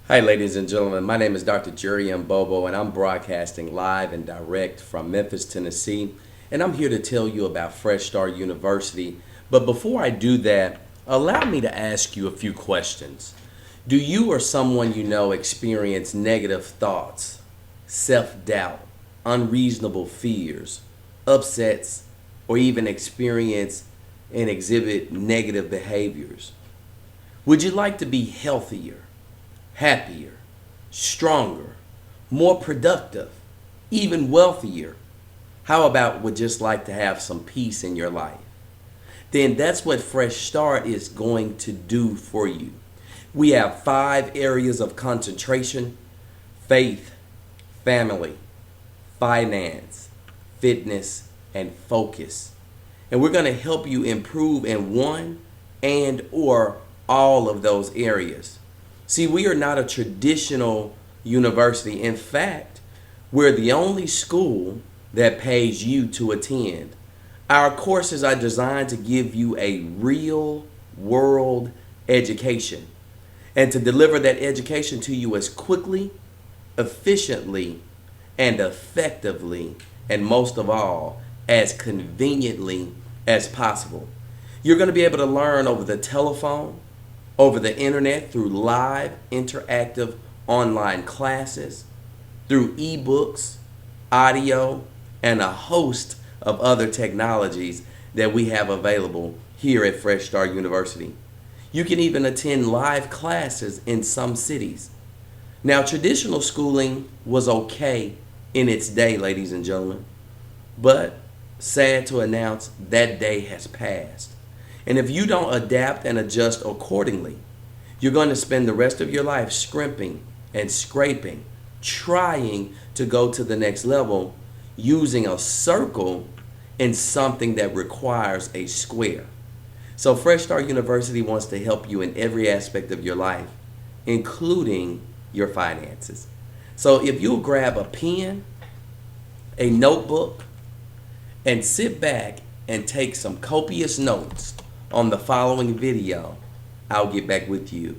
Hi, ladies and gentlemen. My name is Dr. Jerry M. Bobo, and I'm broadcasting live and direct from Memphis, Tennessee. And I'm here to tell you about Fresh Start University. But before I do that, allow me to ask you a few questions. Do you or someone you know experience negative thoughts, self-doubt, unreasonable fears, upsets, or even experience and exhibit negative behaviors? Would you like to be healthier, happier, stronger, more productive, even wealthier? How about would just like to have some peace in your life? Then that's what Fresh Start is going to do for you. We have 5 areas of concentration: faith, family, finance, fitness, and focus. And we're going to help you improve in one and or all of those areas. See, we are not a traditional university. In fact, we're the only school that pays you to attend. Our courses are designed to give you a real world education and to deliver that education to you as quickly, efficiently, and effectively, and most of all, as conveniently as possible. You're going to be able to learn over the telephone, over the internet, through live, interactive online classes, through ebooks, audio, and a host of other technologies that we have available here at Fresh Start University. You can even attend live classes in some cities. Now, traditional schooling was okay in its day, ladies and gentlemen, but sad to announce that day has passed. And if you don't adapt and adjust accordingly, you're going to spend the rest of your life scrimping and scraping, trying to go to the next level using a circle in something that requires a square. So Fresh Start University wants to help you in every aspect of your life, including your finances. So if you'll grab a pen, a notebook, and sit back and take some copious notes on the following video, I'll get back with you.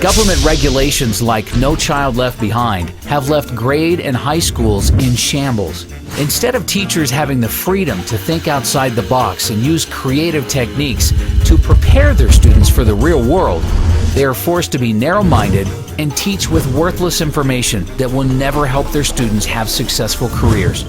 Government regulations like No Child Left Behind have left grade and high schools in shambles. Instead of teachers having the freedom to think outside the box and use creative techniques to prepare their students for the real world, they are forced to be narrow-minded and teach with worthless information that will never help their students have successful careers.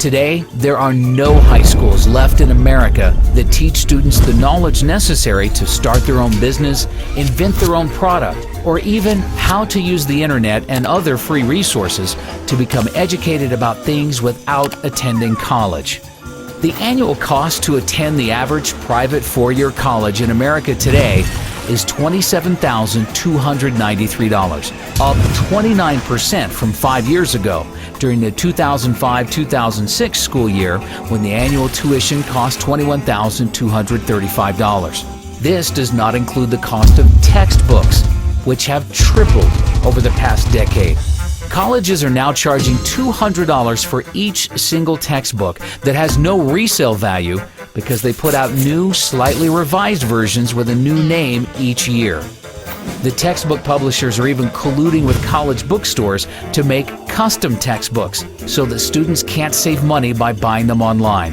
Today, there are no high schools left in America that teach students the knowledge necessary to start their own business, invent their own product, or even how to use the internet and other free resources to become educated about things without attending college. The annual cost to attend the average private 4-year college in America today is $27,293, up 29% from 5 years ago, during the 2005-2006 school year, when the annual tuition cost $21,235. This does not include the cost of textbooks, which have tripled over the past decade. Colleges are now charging $200 for each single textbook that has no resale value because they put out new, slightly revised versions with a new name each year. The textbook publishers are even colluding with college bookstores to make custom textbooks so that students can't save money by buying them online.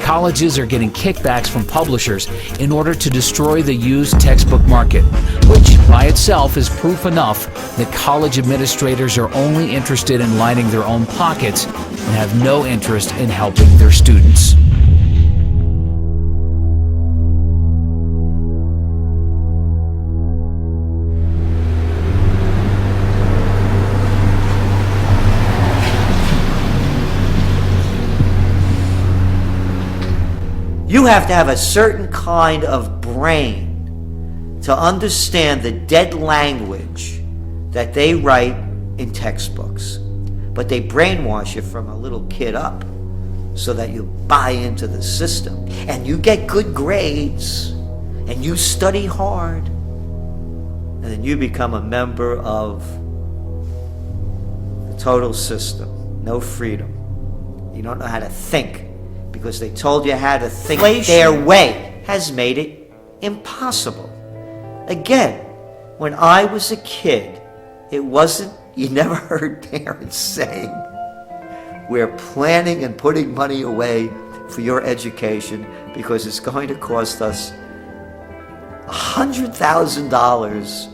Colleges are getting kickbacks from publishers in order to destroy the used textbook market, which by itself is proof enough that college administrators are only interested in lining their own pockets and have no interest in helping their students. You have to have a certain kind of brain to understand the dead language that they write in textbooks. But they brainwash you from a little kid up so that you buy into the system and you get good grades and you study hard and then you become a member of the total system. No freedom. You don't know how to think, because they told you how to think their way has made it impossible. Again, when I was a kid, It wasn't, you never heard parents saying, we're planning and putting money away for your education because it's going to cost us $100,000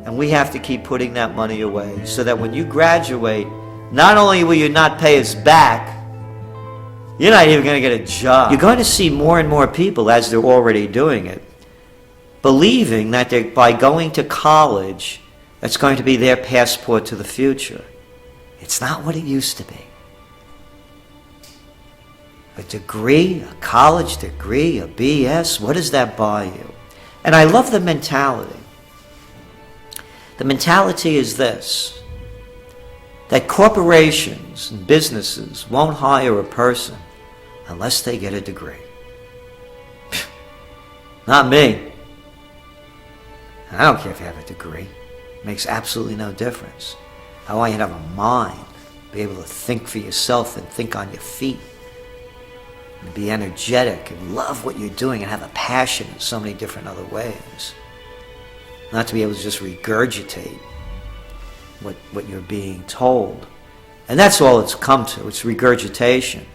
and we have to keep putting that money away so that when you graduate, not only will you not pay us back, you're not even going to get a job. You're going to see more and more people, as they're already doing it, believing that by going to college, that's going to be their passport to the future. It's not what it used to be. A degree, a college degree, a BS, what does that buy you? And I love the mentality. The mentality is this, that corporations and businesses won't hire a person unless they get a degree. Not me. I don't care if you have a degree. It makes absolutely no difference. I want you to have a mind, be able to think for yourself and think on your feet. And be energetic and love what you're doing and have a passion in so many different other ways. Not to be able to just regurgitate what you're being told. And that's all it's come to. It's regurgitation.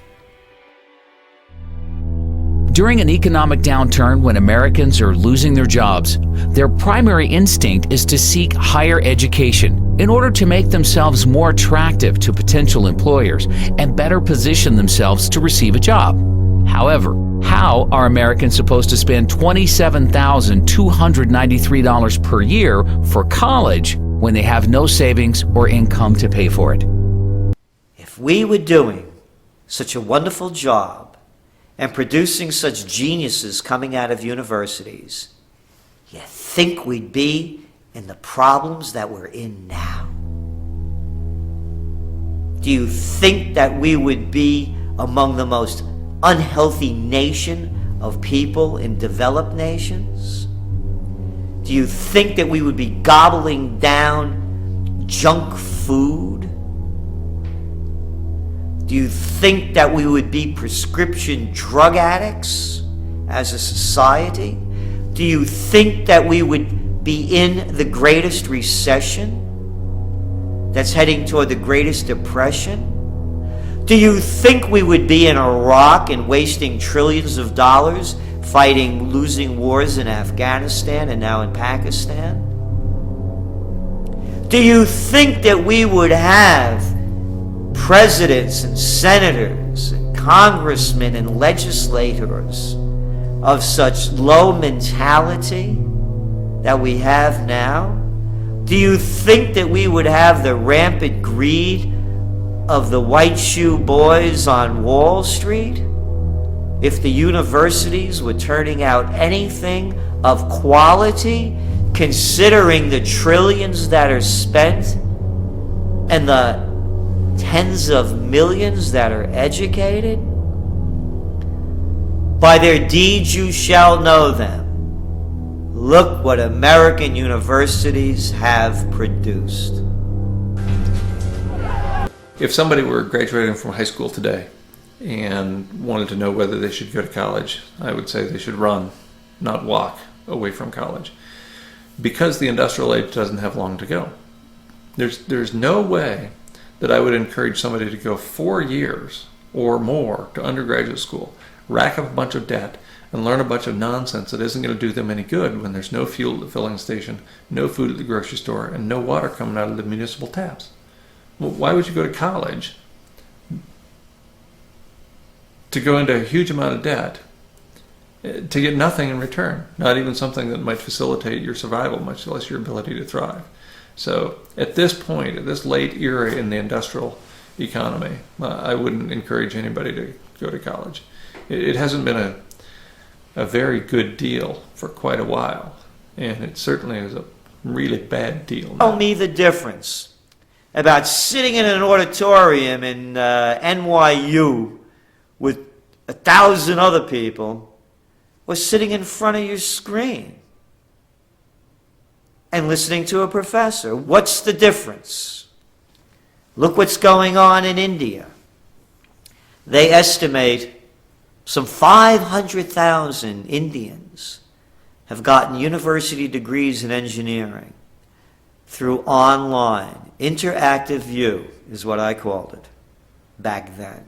During an economic downturn when Americans are losing their jobs, their primary instinct is to seek higher education in order to make themselves more attractive to potential employers and better position themselves to receive a job. However, how are Americans supposed to spend $27,293 per year for college when they have no savings or income to pay for it? If we were doing such a wonderful job and producing such geniuses coming out of universities, you think we'd be in the problems that we're in now? Do you think that we would be among the most unhealthy nation of people in developed nations? Do you think that we would be gobbling down junk food? Do you think that we would be prescription drug addicts as a society? Do you think that we would be in the greatest recession that's heading toward the greatest depression? Do you think we would be in Iraq and wasting trillions of dollars fighting losing wars in Afghanistan and now in Pakistan? Do you think that we would have presidents and senators and congressmen and legislators of such low mentality that we have now? Do you think that we would have the rampant greed of the white shoe boys on Wall Street if the universities were turning out anything of quality, considering the trillions that are spent and the tens of millions that are educated? By their deeds you shall know them. Look what American universities have produced. If somebody were graduating from high school today and wanted to know whether they should go to college, I would say they should run, not walk, away from college. Because the industrial age doesn't have long to go. There's no way that I would encourage somebody to go 4 years or more to undergraduate school, rack up a bunch of debt, and learn a bunch of nonsense that isn't going to do them any good when there's no fuel at the filling station, no food at the grocery store, and no water coming out of the municipal taps. Well, why would you go to college to go into a huge amount of debt to get nothing in return, not even something that might facilitate your survival, much less your ability to thrive? So at this point, at this late era in the industrial economy, I wouldn't encourage anybody to go to college. It hasn't been a very good deal for quite a while, and it certainly is a really bad deal now. Tell me the difference about sitting in an auditorium in NYU with 1,000 other people or sitting in front of your screen and listening to a professor. What's the difference? Look what's going on in India. They estimate some 500,000 Indians have gotten university degrees in engineering. through online. Interactive view is what I called it back then.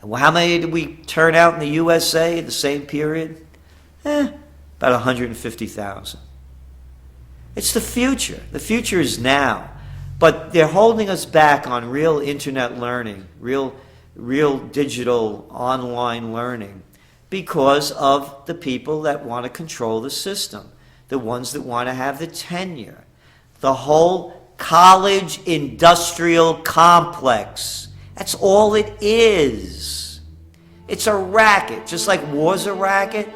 And how many did we turn out in the USA in the same period? About 150,000. It's the future. The future is now. But they're holding us back on real internet learning, real digital online learning, because of the people that want to control the system, the ones that want to have the tenure. The whole college industrial complex. That's all it is. It's a racket. Just like war's a racket,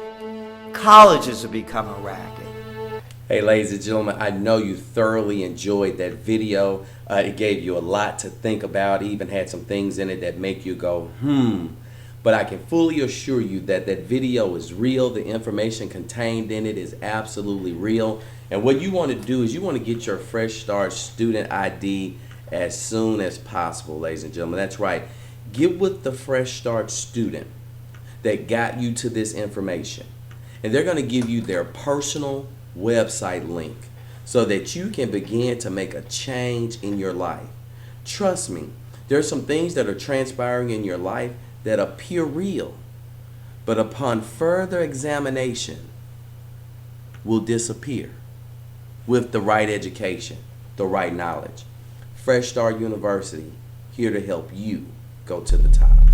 colleges have become a racket. Hey, ladies and gentlemen, I know you thoroughly enjoyed that video. It gave you a lot to think about. It even had some things in it that make you go, But I can fully assure you that that video is real. The information contained in it is absolutely real. And what you want to do is you want to get your Fresh Start student ID as soon as possible, ladies and gentlemen. That's right. Get with the Fresh Start student that got you to this information. And they're going to give you their personal website link so that you can begin to make a change in your life. Trust me, there's some things that are transpiring in your life that appear real, but upon further examination will disappear with the right education, the right knowledge. Fresh Start University, here to help you go to the top.